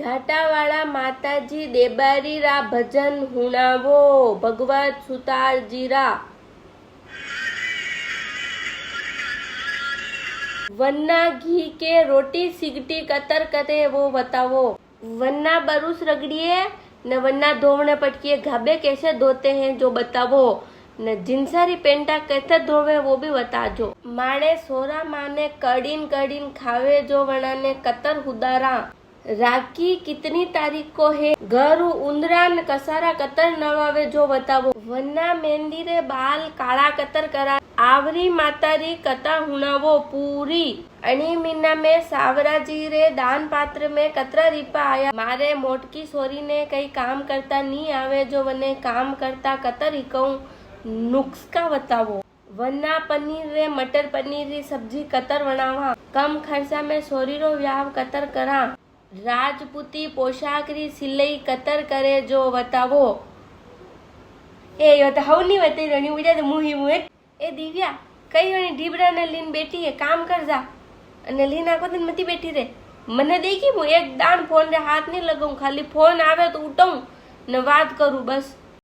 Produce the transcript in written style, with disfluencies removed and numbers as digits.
घाटावाड़ा माताजी देबारी रा भजन हुणावो भगवत सुतार जीरा। वन्ना घी के रोटी सिगटी कतर करे वो बतावो। वन्ना बरूस रगड़िए न वन्ना धोवने पटकिए घाबे कैसे धोते हैं जो बतावो। न जिनसारी पेंटा कैसे धोवे वो भी बताजो। माणे सोरा माने कड़ीन कड़ीन खावे जो वनाने कतर हुदारा। राखी कितनी तारीख को है घर उंदरा न कसारा कतर नवावे जो बतावो। वन्ना मेहंदी रे बाल काला कतर करा आवरी मातारी कथा हुणावो पूरी। अणी मीना में सावरा जी रे दान पात्र में कतरा रीपा आया। मारे मोटकी सोरी ने कई काम करता नहीं आवे जो वने काम करता कतर हिकऊ नुस्खा बतावो। वन्ना पनीर रे मटर पनीर री सब्जी कतर बनावा। कम खर्चा में सोरी रो व्याह कतर करा। राजपूती पोशाक री सिलाई कतर करे जो बतावो। ए यो तो हव नहीं बता रही उड़ा तो मुही मुहे। ए दिव्या कई वणी ढीबड़ा ने लीन बेटी है काम कर जा अने लीन आको दिन मती बैठी रे। मने देखी मु एक दान फोन रे हाथ नहीं लगाऊं खाली फोन आवे तो उठाऊं न बात करूं बस।